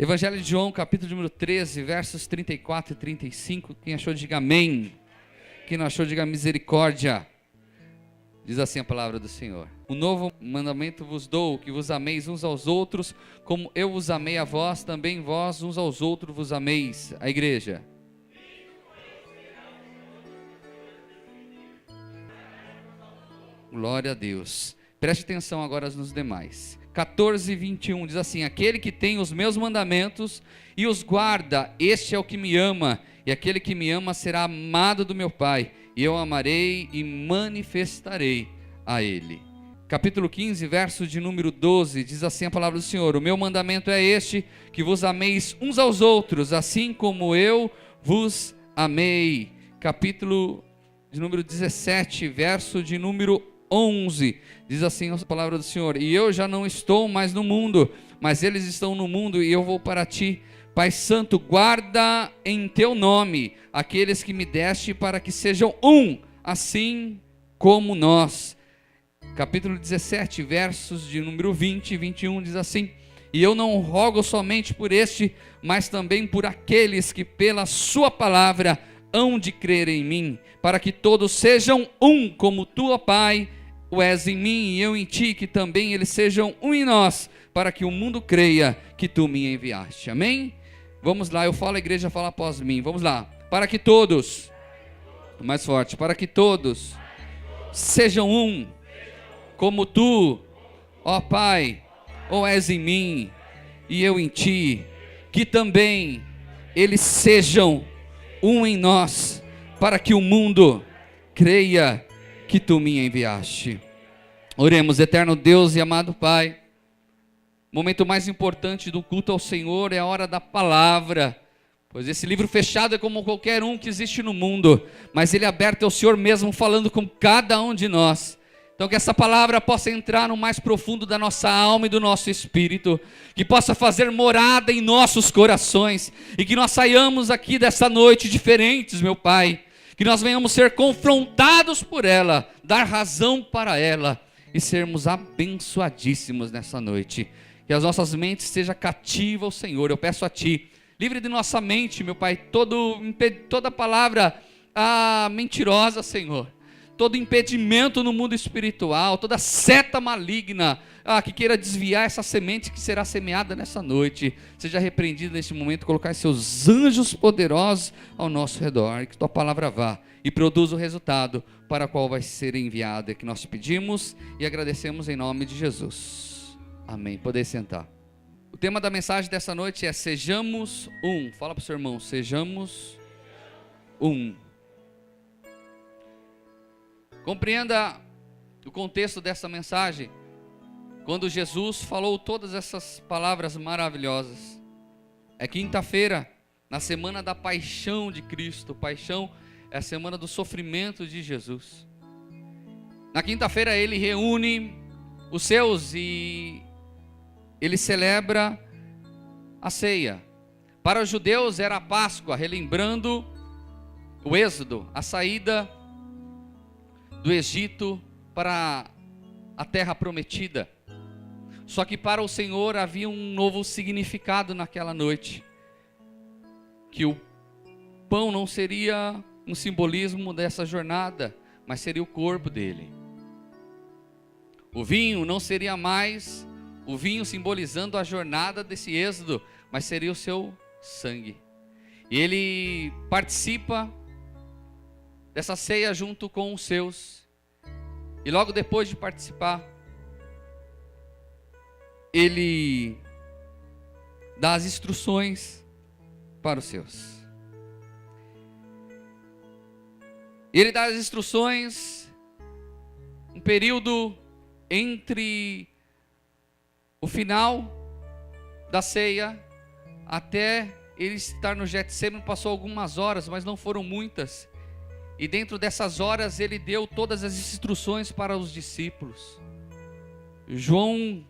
Evangelho de João, capítulo número 13, versos 34 e 35. Quem achou, diga amém. Quem não achou, diga misericórdia. Diz assim a palavra do Senhor: um novo mandamento vos dou, que vos ameis uns aos outros, como eu vos amei a vós, também vós uns aos outros vos ameis. A igreja. Glória a Deus. Preste atenção agora nos demais. 14 e 21 diz assim: aquele que tem os meus mandamentos e os guarda, este é o que me ama, e aquele que me ama será amado do meu Pai, e eu amarei e manifestarei a ele. Capítulo 15, verso de número 12, diz assim a palavra do Senhor: o meu mandamento é este, que vos ameis uns aos outros, assim como eu vos amei. Capítulo de número 17, verso de número 11, diz assim a palavra do Senhor: e eu já não estou mais no mundo, mas eles estão no mundo, e eu vou para ti. Pai Santo, guarda em teu nome aqueles que me deste, para que sejam um, assim como nós. Capítulo 17, versos de número 20 e 21, diz assim: e eu não rogo somente por este, mas também por aqueles que pela sua palavra hão de crer em mim, para que todos sejam um, como tu, ó Pai, o és em mim e eu em ti, que também eles sejam um em nós, para que o mundo creia que tu me enviaste. Amém? Vamos lá, eu falo, a igreja fala após mim. Vamos lá. Para que todos, mais forte, para que todos sejam um, como tu, ó Pai, o és em mim e eu em ti, que também eles sejam um em nós, para que o mundo creia que tu me enviaste. Oremos. Eterno Deus e amado Pai, o momento mais importante do culto ao Senhor é a hora da palavra, pois esse livro fechado é como qualquer um que existe no mundo, mas ele é aberto ao Senhor mesmo, falando com cada um de nós. Então que essa palavra possa entrar no mais profundo da nossa alma e do nosso espírito, que possa fazer morada em nossos corações, e que nós saiamos aqui dessa noite diferentes, meu Pai, que nós venhamos ser confrontados por ela, dar razão para ela, e sermos abençoadíssimos nessa noite. Que as nossas mentes estejam cativas ao Senhor. Eu peço a Ti, livre de nossa mente, meu Pai, toda palavra mentirosa, Senhor, todo impedimento no mundo espiritual, toda seta maligna que queira desviar essa semente que será semeada nessa noite, seja repreendida neste momento. Colocar seus anjos poderosos ao nosso redor, que tua palavra vá e produza o resultado para o qual vai ser enviada, que nós te pedimos e agradecemos em nome de Jesus, amém. Poder sentar. O tema da mensagem dessa noite é sejamos um. Fala para o seu irmão, sejamos um. Compreenda o contexto dessa mensagem, quando Jesus falou todas essas palavras maravilhosas. É quinta-feira, na semana da paixão de Cristo. Paixão é a semana do sofrimento de Jesus. Na quinta-feira ele reúne os seus e ele celebra a ceia. Para os judeus era a Páscoa, relembrando o êxodo, a saída do Egito para a terra prometida. Só que para o Senhor havia um novo significado naquela noite, que o pão não seria um simbolismo dessa jornada, mas seria o corpo dele. O vinho não seria mais o vinho simbolizando a jornada desse êxodo, mas seria o seu sangue. E ele participa dessa ceia junto com os seus, e logo depois de participar, ele dá as instruções para os seus. Ele dá as instruções, um período entre o final da ceia até ele estar no Getsêmani. Passou algumas horas, mas não foram muitas. E dentro dessas horas ele deu todas as instruções para os discípulos. João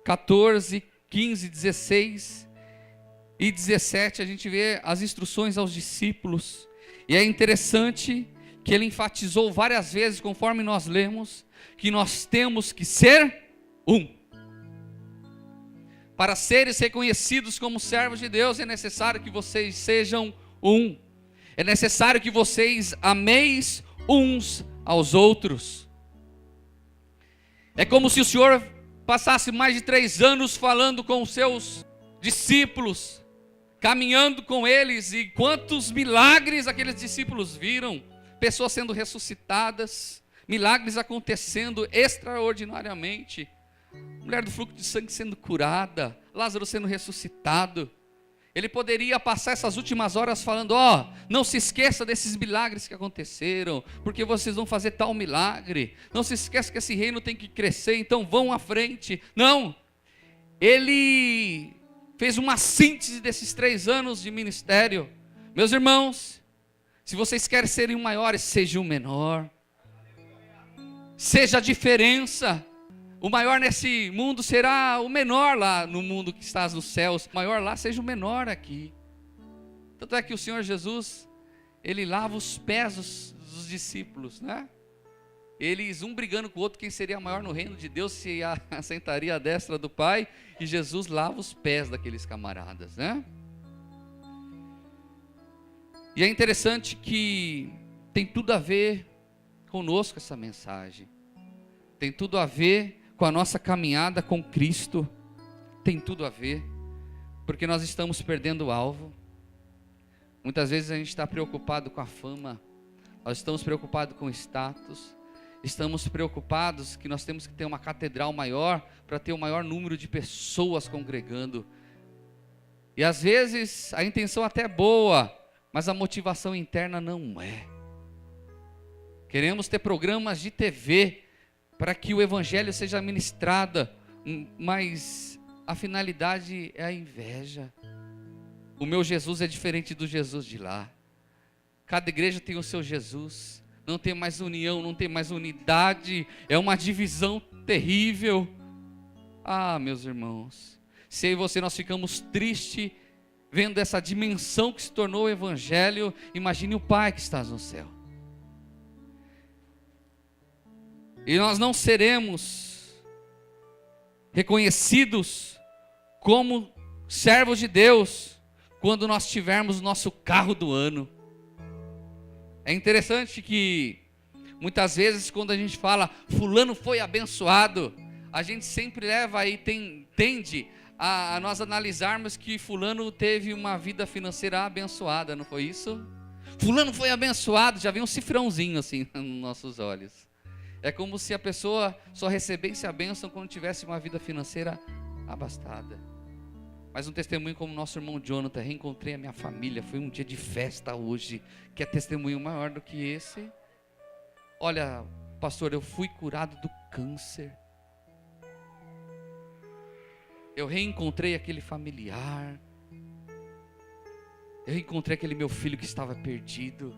14, 15, 16 e 17, a gente vê as instruções aos discípulos. E é interessante que ele enfatizou várias vezes, conforme nós lemos, que nós temos que ser um. Para seres reconhecidos como servos de Deus, é necessário que vocês sejam um. É necessário que vocês ameis uns aos outros. É como se o Senhor passasse mais de 3 anos falando com os seus discípulos, caminhando com eles, e quantos milagres aqueles discípulos viram, pessoas sendo ressuscitadas, milagres acontecendo extraordinariamente, mulher do fluxo de sangue sendo curada, Lázaro sendo ressuscitado. Ele poderia passar essas últimas horas falando: não se esqueça desses milagres que aconteceram, porque vocês vão fazer tal milagre, não se esqueça que esse reino tem que crescer, então vão à frente. Não, ele fez uma síntese desses 3 anos de ministério. Meus irmãos, se vocês querem serem maiores, seja o menor, seja a diferença. O maior nesse mundo será o menor lá no mundo que estás nos céus. O maior lá seja o menor aqui. Tanto é que o Senhor Jesus, ele lava os pés dos discípulos, né? Eles, um brigando com o outro, quem seria maior no reino de Deus, se assentaria à destra do Pai, e Jesus lava os pés daqueles camaradas, né? E é interessante que tem tudo a ver conosco essa mensagem. Tem tudo a ver com a nossa caminhada com Cristo. Tem tudo a ver, porque nós estamos perdendo o alvo. Muitas vezes a gente está preocupado com a fama, nós estamos preocupados com o status, estamos preocupados que nós temos que ter uma catedral maior para ter o maior número de pessoas congregando. E às vezes a intenção até é boa, mas a motivação interna não é. Queremos ter programas de TV para que o evangelho seja ministrado, mas a finalidade é a inveja. O meu Jesus é diferente do Jesus de lá. Cada igreja tem o seu Jesus. Não tem mais união, não tem mais unidade. É uma divisão terrível. Meus irmãos, se eu e você nós ficamos tristes vendo essa dimensão que se tornou o evangelho, imagine o Pai que está no céu. E nós não seremos reconhecidos como servos de Deus quando nós tivermos o nosso carro do ano. É interessante que muitas vezes quando a gente fala fulano foi abençoado, a gente sempre leva e tende a nós analisarmos que fulano teve uma vida financeira abençoada, não foi isso? Fulano foi abençoado, já vem um cifrãozinho assim nos nossos olhos. É como se a pessoa só recebesse a bênção quando tivesse uma vida financeira abastada. Mas um testemunho como o nosso irmão Jonathan: reencontrei a minha família, foi um dia de festa hoje. Que é testemunho maior do que esse? Olha, pastor, eu fui curado do câncer. Eu reencontrei aquele familiar. Eu reencontrei aquele meu filho que estava perdido.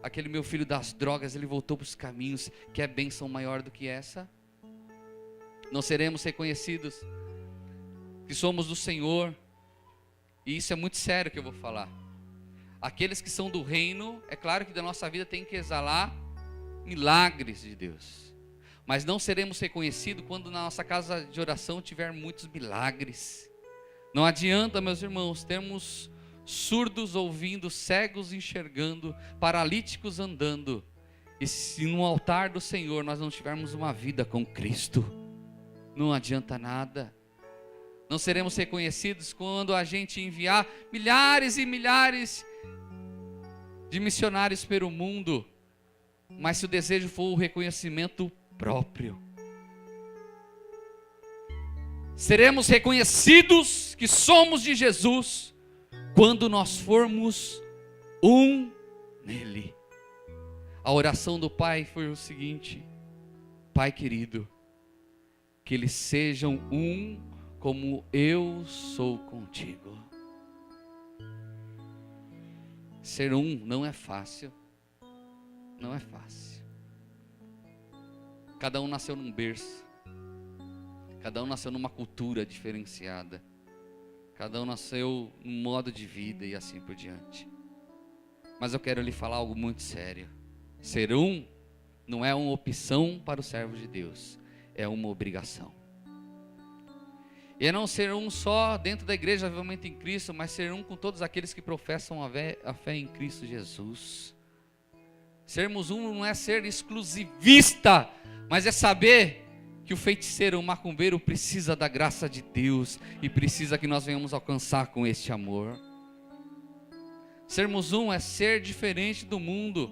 Aquele meu filho das drogas, ele voltou para os caminhos. Que é bênção maior do que essa? Não seremos reconhecidos que somos do Senhor. E isso é muito sério que eu vou falar. Aqueles que são do reino, é claro que da nossa vida tem que exalar milagres de Deus. Mas não seremos reconhecidos quando na nossa casa de oração tiver muitos milagres. Não adianta, meus irmãos, termos surdos ouvindo, cegos enxergando, paralíticos andando, e se no altar do Senhor nós não tivermos uma vida com Cristo, não adianta nada. Não seremos reconhecidos quando a gente enviar milhares e milhares de missionários pelo mundo, mas se o desejo for o reconhecimento próprio. Seremos reconhecidos que somos de Jesus quando nós formos um nele. A oração do Pai foi o seguinte: Pai querido, que eles sejam um como eu sou contigo. Ser um não é fácil. Não é fácil. Cada um nasceu num berço. Cada um nasceu numa cultura diferenciada. Cada um nasceu num modo de vida e assim por diante. Mas eu quero lhe falar algo muito sério. Ser um não é uma opção para o servo de Deus. É uma obrigação. E é não ser um só dentro da igreja Avivamento em Cristo, mas ser um com todos aqueles que professam a fé em Cristo Jesus. Sermos um não é ser exclusivista, mas é saber que o feiticeiro, o macumbeiro precisa da graça de Deus e precisa que nós venhamos alcançar com este amor. Sermos um é ser diferente do mundo.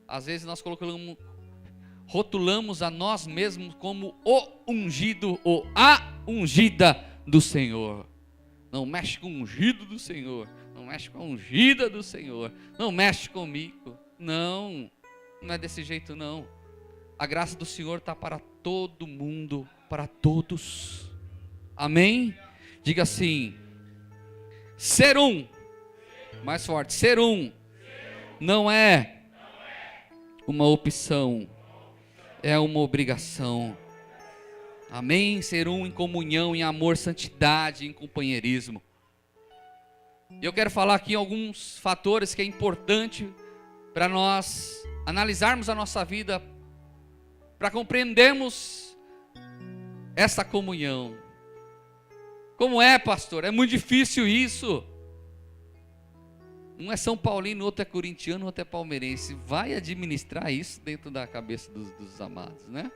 Às vezes nós rotulamos a nós mesmos como o ungido ou a ungida do Senhor. Não mexe com o ungido do Senhor, não mexe com a ungida do Senhor, não mexe comigo. Não, não é desse jeito não. A graça do Senhor está para todo mundo, para todos. Amém? Diga assim: ser um, mais forte, ser um não é uma opção, é uma obrigação. Amém? Ser um em comunhão, em amor, santidade, em companheirismo. E eu quero falar aqui alguns fatores que é importante para nós analisarmos a nossa vida, para compreendermos essa comunhão. Como é, pastor? É muito difícil isso. Um é São Paulino, outro é corintiano, outro é palmeirense. Vai administrar isso dentro da cabeça dos amados, né?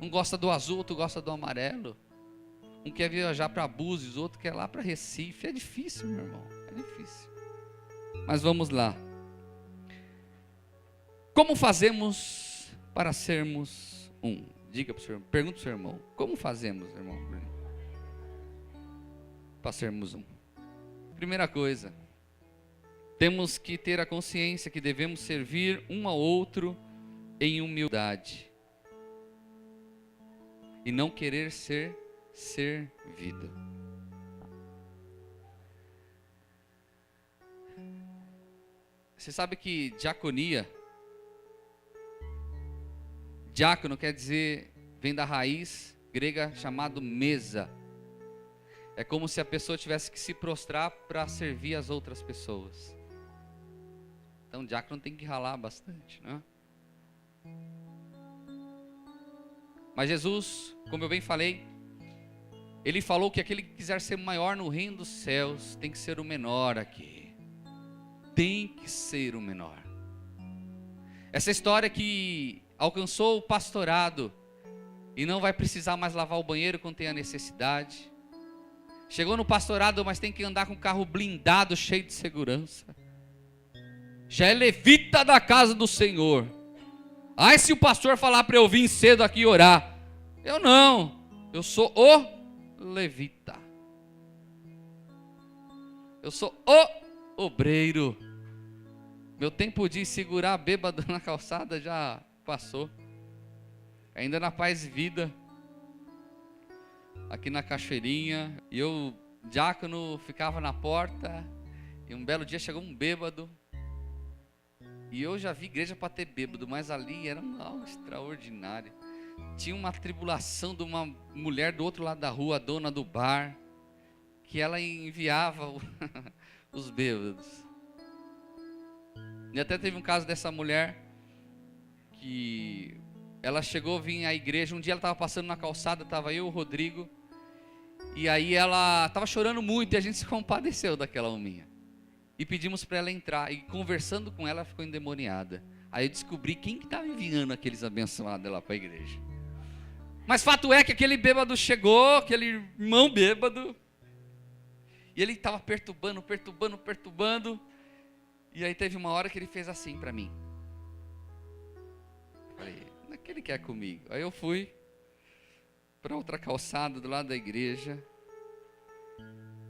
Um gosta do azul, outro gosta do amarelo. Um quer viajar para Búzios, outro quer lá para Recife. É difícil, meu irmão, é difícil. Mas vamos lá. Como fazemos para sermos um? Diga para o seu irmão, pergunta para o seu irmão. Como fazemos, irmão, para sermos um? Primeira coisa, temos que ter a consciência que devemos servir um ao outro em humildade e não querer ser servido. Você sabe que diaconia, diácono quer dizer, vem da raiz grega chamado mesa. É como se a pessoa tivesse que se prostrar para servir as outras pessoas. Então, diácono tem que ralar bastante, né? Mas Jesus, como eu bem falei, Ele falou que aquele que quiser ser maior no reino dos céus tem que ser o menor aqui. Tem que ser o menor. Essa história que alcançou o pastorado e não vai precisar mais lavar o banheiro quando tem a necessidade. Chegou no pastorado, mas tem que andar com o carro blindado, cheio de segurança. Já é levita da casa do Senhor. Ai, se o pastor falar para eu vir cedo aqui orar. Eu não, eu sou o levita. Eu sou o obreiro. Meu tempo de segurar bêbado na calçada já passou. Ainda na Paz e Vida, aqui na Cachoeirinha, e eu, diácono, ficava na porta, e um belo dia chegou um bêbado, e eu já vi igreja para ter bêbado, mas ali era algo extraordinário. Tinha uma tribulação de uma mulher do outro lado da rua, a dona do bar, que ela enviava os bêbados. E até teve um caso dessa mulher, que ela chegou a vir à igreja, um dia ela estava passando na calçada, estava eu e o Rodrigo, e aí ela estava chorando muito, e a gente se compadeceu daquela hominha. E pedimos para ela entrar, e conversando com ela, ela ficou endemoniada. Aí eu descobri quem que estava enviando aqueles abençoados lá para a igreja. Mas fato é que aquele bêbado chegou, aquele irmão bêbado, e ele estava perturbando, e aí teve uma hora que ele fez assim para mim. Falei, não é que ele quer comigo. Aí eu fui para outra calçada do lado da igreja,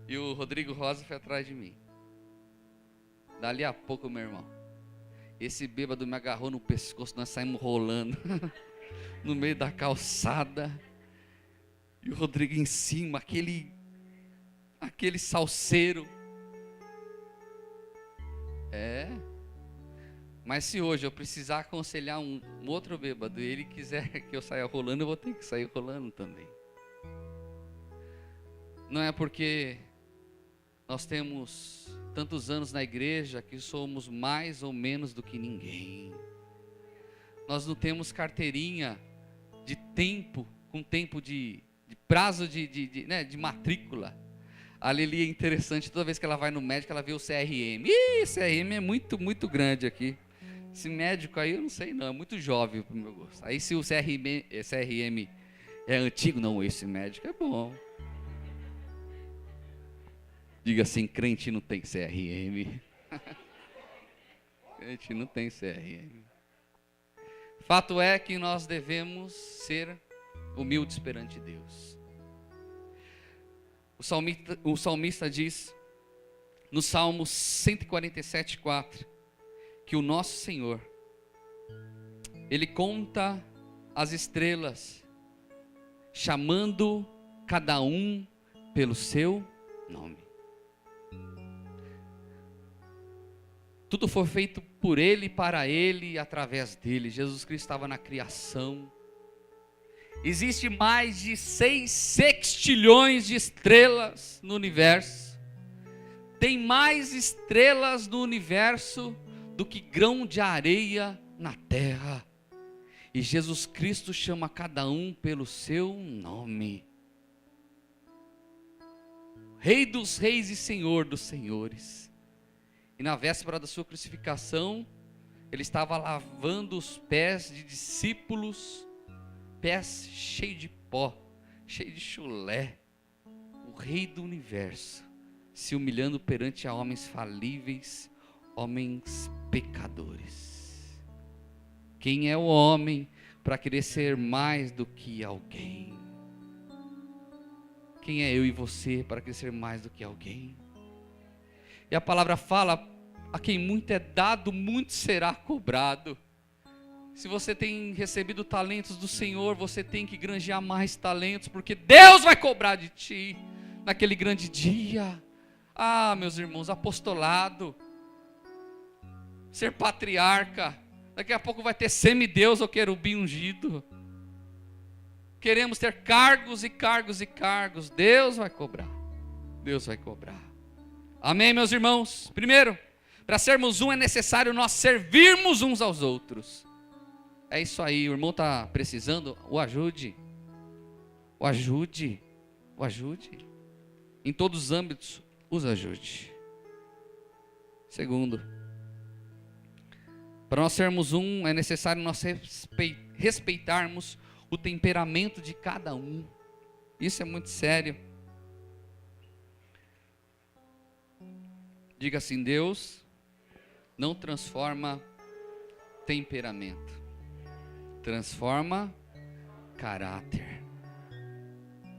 e o Rodrigo Rosa foi atrás de mim. Dali a pouco, meu irmão, esse bêbado me agarrou no pescoço, nós saímos rolando no meio da calçada, e o Rodrigo em cima, aquele salseiro. Mas se hoje eu precisar aconselhar um outro bêbado e ele quiser que eu saia rolando, eu vou ter que sair rolando também. Não é porque nós temos tantos anos na igreja que somos mais ou menos do que ninguém. Nós não temos carteirinha de tempo, com tempo de prazo de matrícula. A Lili é interessante, toda vez que ela vai no médico, ela vê o CRM. Ih, o CRM é muito, muito grande aqui. Esse médico aí, eu não sei não, é muito jovem pro meu gosto. Aí se o CRM é antigo, não, esse médico é bom. Diga assim, crente não tem CRM. Crente não tem CRM. Fato é que nós devemos ser humildes perante Deus. O salmista diz, no Salmo 147:4, que o nosso Senhor, Ele conta as estrelas, chamando cada um pelo seu nome. Tudo foi feito por Ele, para Ele e através dEle. Jesus Cristo estava na criação. Existe mais de 6 sextilhões de estrelas no universo. Tem mais estrelas no universo do que grão de areia na terra. E Jesus Cristo chama cada um pelo seu nome. Rei dos reis e Senhor dos senhores. E na véspera da sua crucificação, Ele estava lavando os pés de discípulos, pés cheios de pó, cheios de chulé. O Rei do universo, se humilhando perante a homens falíveis, homens pecadores. Quem é o homem para querer ser mais do que alguém? Quem é eu e você para querer ser mais do que alguém? E a palavra fala, a quem muito é dado, muito será cobrado. Se você tem recebido talentos do Senhor, você tem que granjear mais talentos, porque Deus vai cobrar de ti, naquele grande dia. Ah, meus irmãos, apostolado, ser patriarca, daqui a pouco vai ter semideus ou querubim ungido. Queremos ter cargos e cargos e cargos, Deus vai cobrar, Deus vai cobrar. Amém, meus irmãos? Primeiro, para sermos um é necessário nós servirmos uns aos outros. É isso aí, o irmão está precisando, o ajude. O ajude. O ajude. Em todos os âmbitos, os ajude. Segundo, para nós sermos um, é necessário nós respeitarmos o temperamento de cada um. Isso é muito sério. Diga assim, Deus não transforma temperamento, transforma caráter.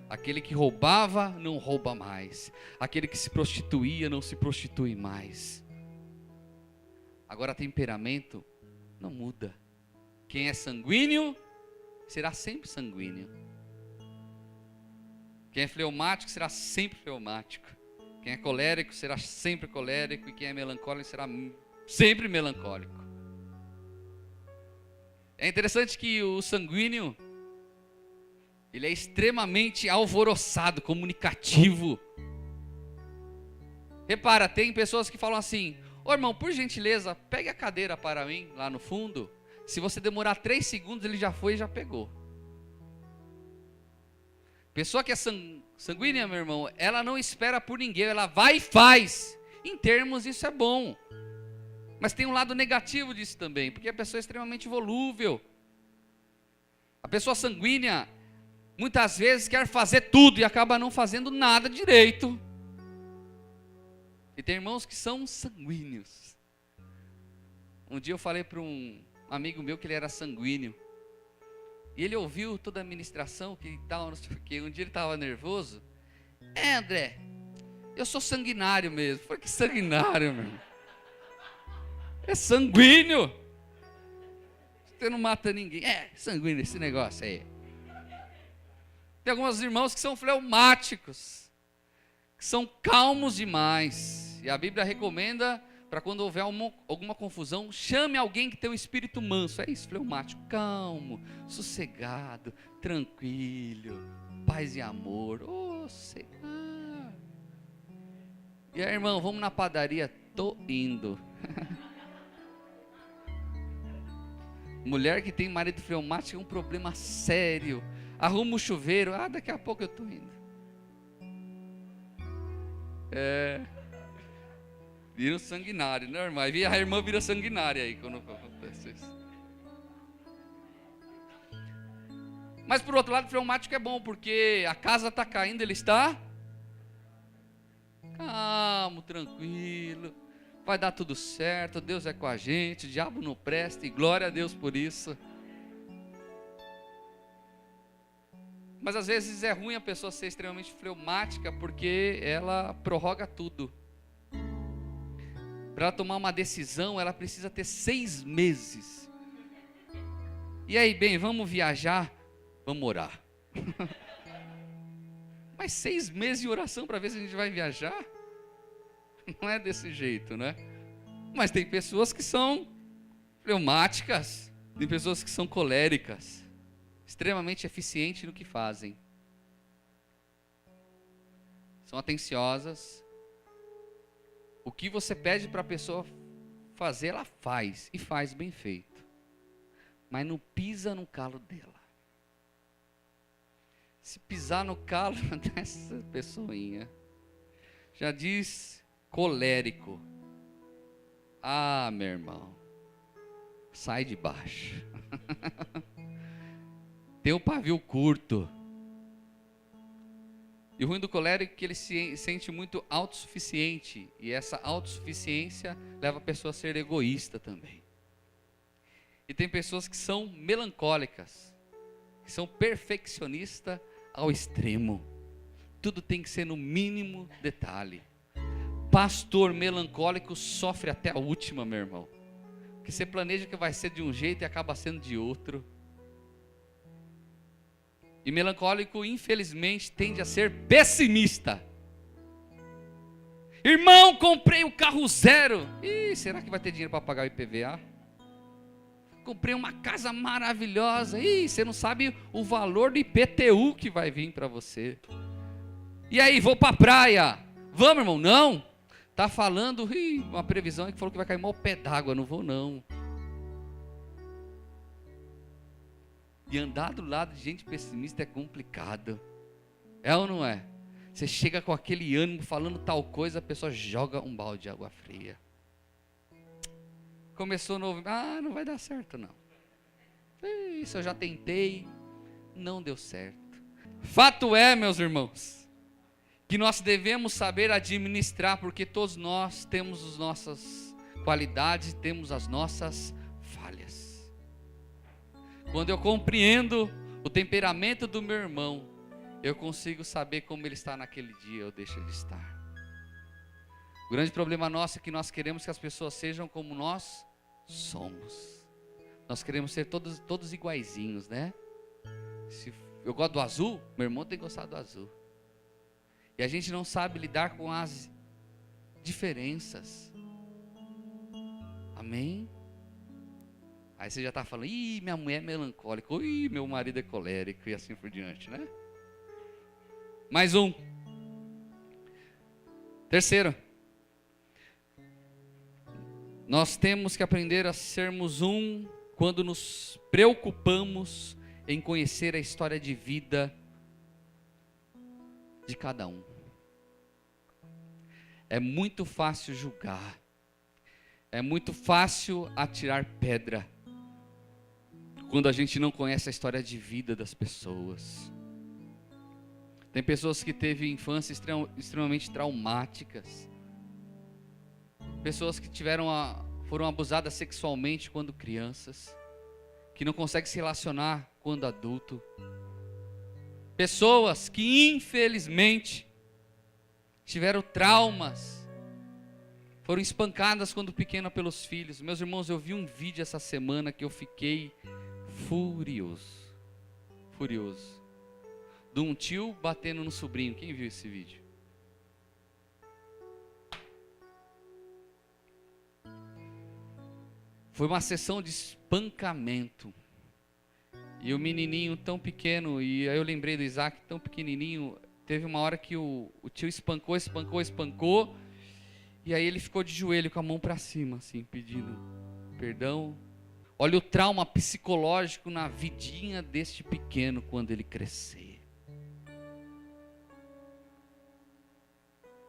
Aquele que roubava, não rouba mais. Aquele que se prostituía, não se prostitui mais. Agora temperamento não muda. Quem é sanguíneo, será sempre sanguíneo. Quem é fleumático, será sempre fleumático. Quem é colérico, será sempre colérico. E quem é melancólico, será sempre melancólico. É interessante que o sanguíneo, ele é extremamente alvoroçado, comunicativo. Repara, tem pessoas que falam assim, ô irmão, por gentileza, pegue a cadeira para mim, lá no fundo. Se você demorar 3 segundos, ele já foi e já pegou. Pessoa que é sanguínea, meu irmão, ela não espera por ninguém, ela vai e faz. Em termos, isso é bom. Mas tem um lado negativo disso também, porque a pessoa é extremamente volúvel. A pessoa sanguínea, muitas vezes quer fazer tudo e acaba não fazendo nada direito. E tem irmãos que são sanguíneos. Um dia eu falei para um amigo meu que ele era sanguíneo. E ele ouviu toda a ministração que tal, não sei o quê. Um dia ele estava nervoso. André, eu sou sanguinário mesmo. Eu falei, que sanguinário, meu irmão? É sanguíneo. Você não mata ninguém. É sanguíneo esse negócio aí. Tem alguns irmãos que são fleumáticos, que são calmos demais. E a Bíblia recomenda, para quando houver alguma confusão, chame alguém que tem um espírito manso. É isso, fleumático, calmo, sossegado, tranquilo, paz e amor. Oh, Senhor. E aí, irmão, vamos na padaria? Tô indo. Mulher que tem marido fleumático é um problema sério. Arruma o chuveiro. Daqui a pouco eu estou indo. Vira um sanguinário, né, irmã? E a irmã vira sanguinária aí quando acontece isso. Mas por outro lado, o fleumático é bom, porque a casa está caindo, ele está calmo, tranquilo, vai dar tudo certo, Deus é com a gente, o diabo não presta, e glória a Deus por isso. Mas às vezes é ruim a pessoa ser extremamente fleumática, porque ela prorroga tudo. Para ela tomar uma decisão, ela precisa ter 6 meses. E aí, bem, vamos viajar? Vamos orar. Mas 6 meses de oração para ver se a gente vai viajar? Não é desse jeito, né? Mas tem pessoas que são fleumáticas, tem pessoas que são coléricas, extremamente eficientes no que fazem. São atenciosas. O que você pede para a pessoa fazer, ela faz, e faz bem feito. Mas não pisa no calo dela. Se pisar no calo dessa pessoinha, já diz colérico. Meu irmão, sai de baixo. Tem um pavio curto. E o ruim do colérico é que ele se sente muito autossuficiente. E essa autossuficiência leva a pessoa a ser egoísta também. E tem pessoas que são melancólicas, que são perfeccionistas ao extremo. Tudo tem que ser no mínimo detalhe. Pastor melancólico sofre até a última, meu irmão. Porque você planeja que vai ser de um jeito e acaba sendo de outro. E melancólico, infelizmente, tende a ser pessimista. Irmão, comprei o carro zero. Será que vai ter dinheiro para pagar o IPVA? Comprei uma casa maravilhosa. Você não sabe o valor do IPTU que vai vir para você. E aí, vou para a praia. Vamos, irmão? Não. Tá falando, uma previsão que falou que vai cair mal pé d'água. Não vou, não. E andar do lado de gente pessimista é complicado. É ou não é? Você chega com aquele ânimo falando tal coisa, a pessoa joga um balde de água fria. Começou novo, não vai dar certo não. Isso eu já tentei, não deu certo. Fato é, meus irmãos, que nós devemos saber administrar, porque todos nós temos as nossas qualidades, temos as nossas falhas. Quando eu compreendo o temperamento do meu irmão, eu consigo saber como ele está naquele dia, ou deixa ele estar. O grande problema nosso é que nós queremos que as pessoas sejam como nós somos. Nós queremos ser todos iguaizinhos, né? Se eu gosto do azul, meu irmão tem que gostar do azul. E a gente não sabe lidar com as diferenças. Amém? Aí você já está falando, minha mulher é melancólica, meu marido é colérico, e assim por diante, né? Mais um. Terceiro. Nós temos que aprender a sermos quando nos preocupamos em conhecer a história de vida de cada um. É muito fácil julgar. É muito fácil atirar pedra quando a gente não conhece a história de vida das pessoas. Tem pessoas que teve infância extremamente traumáticas. Pessoas que foram abusadas sexualmente quando crianças, que não conseguem se relacionar quando adulto. Pessoas que infelizmente tiveram traumas, foram espancadas quando pequena pelos filhos. Meus irmãos, eu vi um vídeo essa semana que eu fiquei furioso. De um tio batendo no sobrinho. Quem viu esse vídeo? Foi uma sessão de espancamento. E o menininho tão pequeno, e aí eu lembrei do Isaac tão pequenininho, teve uma hora que o tio espancou, e aí ele ficou de joelho com a mão para cima, assim, pedindo perdão. Olha o trauma psicológico na vidinha deste pequeno quando ele crescer.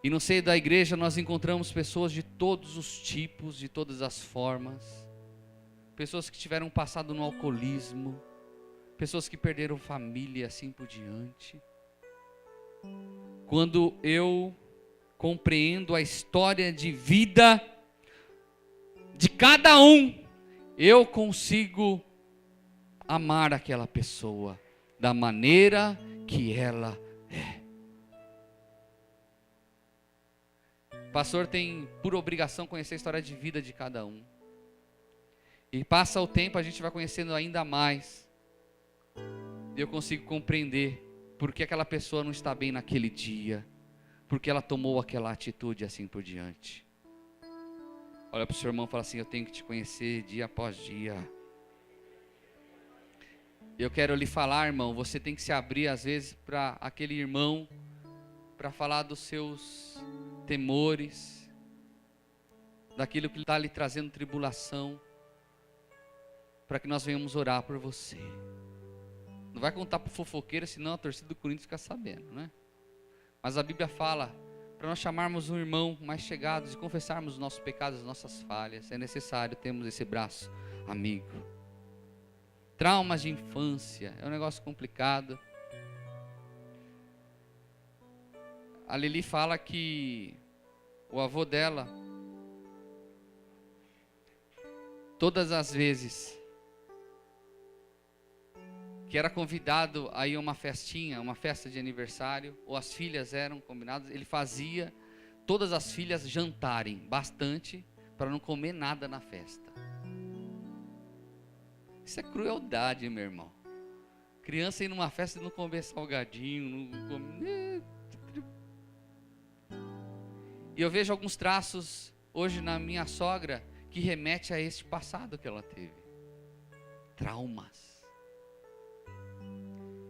E no seio da igreja nós encontramos pessoas de todos os tipos, de todas as formas. Pessoas que tiveram passado no alcoolismo, pessoas que perderam família e assim por diante. Quando eu compreendo a história de vida de cada um, eu consigo amar aquela pessoa da maneira que ela é. O pastor tem por obrigação conhecer a história de vida de cada um. E passa o tempo, a gente vai conhecendo ainda mais. E eu consigo compreender por que aquela pessoa não está bem naquele dia, porque ela tomou aquela atitude assim por diante. Olha para o seu irmão e fala assim: eu tenho que te conhecer dia após dia. Eu quero lhe falar, irmão, você tem que se abrir às vezes para aquele irmão, para falar dos seus temores, daquilo que está lhe trazendo tribulação, para que nós venhamos orar por você. Não vai contar para o fofoqueiro, senão a torcida do Corinthians fica sabendo, né? Mas a Bíblia fala para nós chamarmos um irmão mais chegado e confessarmos os nossos pecados, as nossas falhas. É necessário termos esse braço amigo. Traumas de infância é um negócio complicado. A Lili fala que o avô dela, todas as vezes que era convidado a ir a uma festinha, uma festa de aniversário, ou as filhas eram combinadas, ele fazia todas as filhas jantarem bastante para não comer nada na festa. Isso é crueldade, meu irmão. Criança ir numa festa e não comer salgadinho, não comer... E eu vejo alguns traços hoje na minha sogra que remete a este passado que ela teve. Traumas.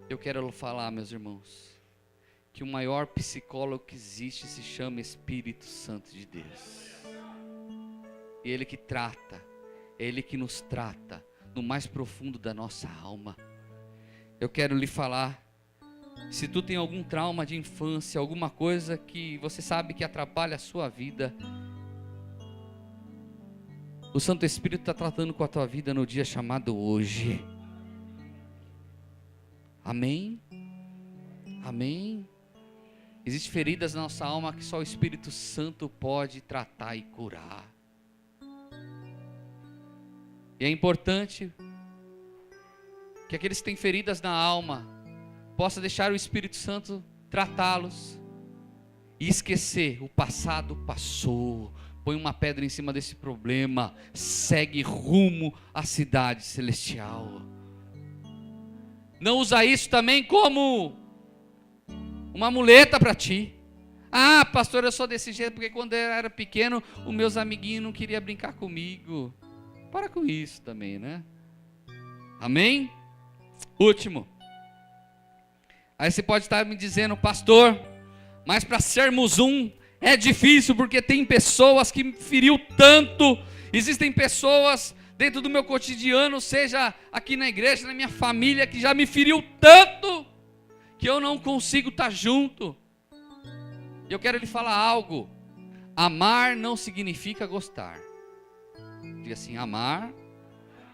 Eu quero falar, meus irmãos, que o maior psicólogo que existe se chama Espírito Santo de Deus. E Ele que trata, é Ele que nos trata no mais profundo da nossa alma. Eu quero lhe falar, se tu tem algum trauma de infância, alguma coisa que você sabe que atrapalha a sua vida, o Santo Espírito está tratando com a tua vida no dia chamado hoje. Amém? Amém? Existem feridas na nossa alma que só o Espírito Santo pode tratar e curar. E é importante que aqueles que têm feridas na alma possam deixar o Espírito Santo tratá-los e esquecer: o passado passou. Põe uma pedra em cima desse problema, segue rumo à cidade celestial. Não usa isso também como uma muleta para ti. Ah, pastor, eu sou desse jeito porque quando eu era pequeno, os meus amiguinhos não queriam brincar comigo. Para com isso também, né? Amém? Último. Aí você pode estar me dizendo: pastor, mas para sermos um é difícil porque tem pessoas que me feriu tanto. Existem pessoas dentro do meu cotidiano, seja aqui na igreja, na minha família, que já me feriu tanto que eu não consigo estar junto. E eu quero lhe falar algo: amar não significa gostar. Diga assim: amar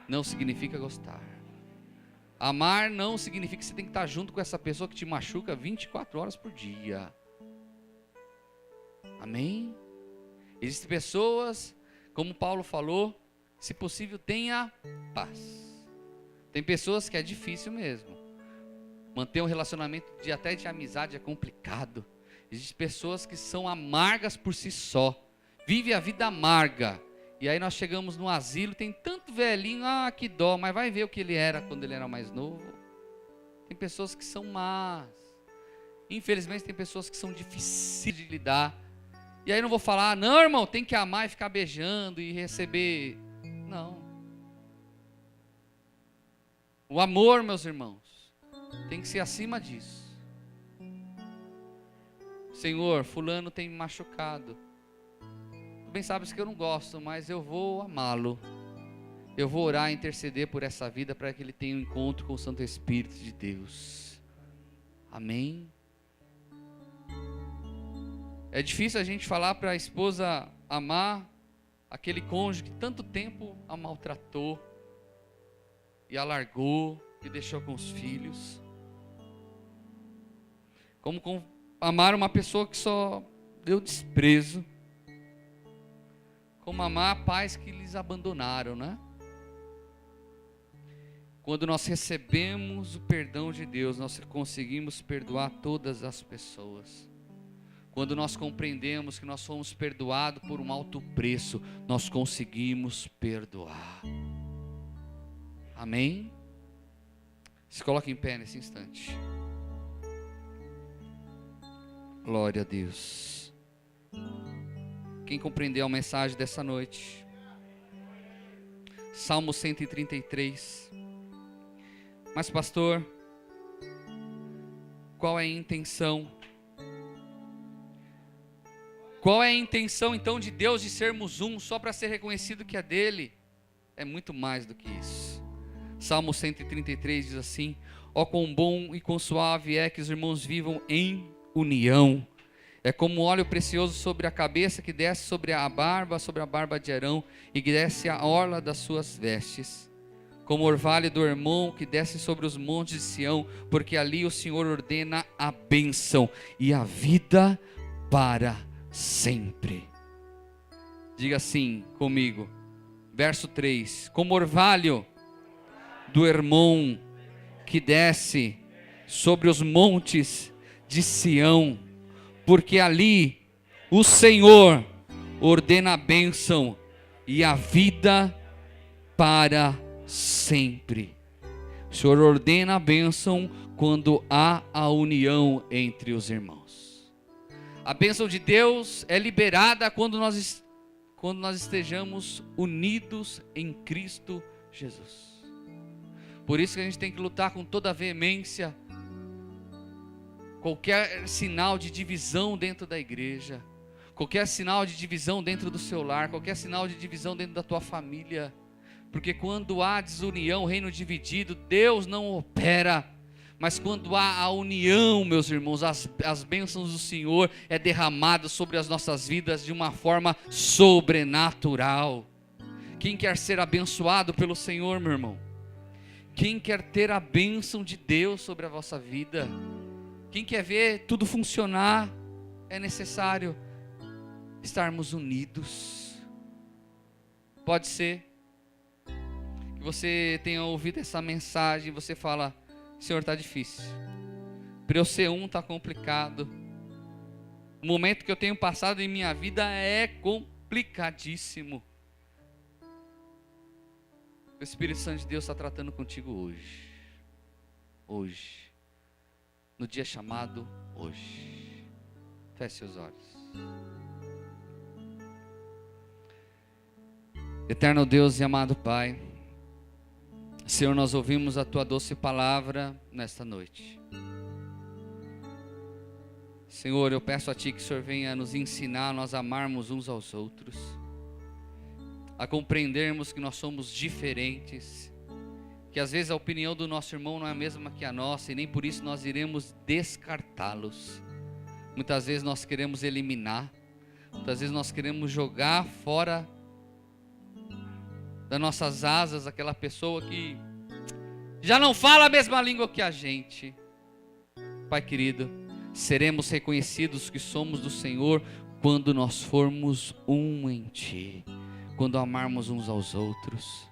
não significa gostar. Amar não significa que você tem que estar junto com essa pessoa que te machuca 24 horas por dia. Amém? Existem pessoas, como Paulo falou, se possível tenha paz. Tem pessoas que é difícil mesmo. Manter um relacionamento até de amizade é complicado. Existem pessoas que são amargas por si só. Vive a vida amarga. E aí nós chegamos no asilo, tem tanto velhinho, que dó, mas vai ver o que ele era quando ele era mais novo. Tem pessoas que são más. Infelizmente tem pessoas que são difíceis de lidar. E aí não vou falar: não, irmão, tem que amar e ficar beijando e receber. Não. O amor, meus irmãos, tem que ser acima disso. Senhor, fulano tem me machucado. Tu bem sabes que eu não gosto, mas eu vou amá-lo. eu vou orar e interceder por essa vida para que ele tenha um encontro com o Santo Espírito de Deus. Amém? É difícil a gente falar para a esposa amar aquele cônjuge que tanto tempo a maltratou e a largou e deixou com os filhos. Como amar uma pessoa que só deu desprezo. Como amar pais que lhes abandonaram, né? Quando nós recebemos o perdão de Deus, nós conseguimos perdoar todas as pessoas. Quando nós compreendemos que nós fomos perdoados por um alto preço, nós conseguimos perdoar. Amém? Se coloque em pé nesse instante. Glória a Deus. Quem compreendeu a mensagem dessa noite? Salmo 133. Mas pastor, qual é a intenção? Qual é a intenção então de Deus de sermos um só para ser reconhecido que é dele? É muito mais do que isso. Salmo 133 diz assim: ó quão bom e quão suave é que os irmãos vivam em união. É como óleo precioso sobre a cabeça que desce sobre a barba de Arão e que desce a orla das suas vestes. Como orvalho do Hermon que desce sobre os montes de Sião, porque ali o Senhor ordena a bênção e a vida para sempre. Diga assim comigo, verso 3: como orvalho do Hermon que desce sobre os montes de Sião, porque ali o Senhor ordena a bênção e a vida para sempre. O Senhor ordena a bênção quando há a união entre os irmãos. A bênção de Deus é liberada quando nós estejamos unidos em Cristo Jesus. Por isso que a gente tem que lutar com toda a veemência qualquer sinal de divisão dentro da igreja, qualquer sinal de divisão dentro do seu lar, qualquer sinal de divisão dentro da tua família, porque quando há desunião, reino dividido, Deus não opera. Mas quando há a união, meus irmãos, as bênçãos do Senhor é derramada sobre as nossas vidas de uma forma sobrenatural. Quem quer ser abençoado pelo Senhor, meu irmão? Quem quer ter a bênção de Deus sobre a vossa vida? Quem quer ver tudo funcionar? É necessário estarmos unidos. Pode ser que você tenha ouvido essa mensagem e você fala: Senhor, está difícil. Para eu ser um está complicado. O momento que eu tenho passado em minha vida é complicadíssimo. O Espírito Santo de Deus está tratando contigo hoje. Hoje. No dia chamado hoje. Feche seus olhos. Eterno Deus e amado Pai, Senhor, nós ouvimos a Tua doce palavra nesta noite. Senhor, eu peço a Ti que o Senhor venha nos ensinar a nós amarmos uns aos outros, a compreendermos que nós somos diferentes, que às vezes a opinião do nosso irmão não é a mesma que a nossa e nem por isso nós iremos descartá-los. Muitas vezes nós queremos eliminar, muitas vezes nós queremos jogar fora das nossas asas aquela pessoa que já não fala a mesma língua que a gente. Pai querido, seremos reconhecidos que somos do Senhor quando nós formos um em Ti, quando amarmos uns aos outros.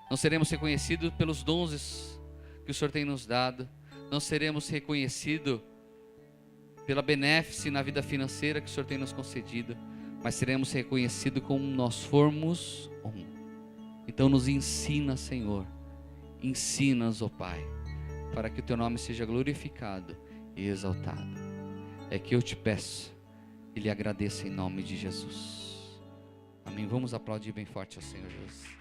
Não seremos reconhecidos pelos dons que o Senhor tem nos dado, não seremos reconhecidos pela benéfice na vida financeira que o Senhor tem nos concedido, mas seremos reconhecidos como nós formos um. Então nos ensina, Senhor, ensina-nos, ó Pai, para que o Teu nome seja glorificado e exaltado. É que eu te peço e lhe agradeço em nome de Jesus. Amém. Vamos aplaudir bem forte ao Senhor Jesus.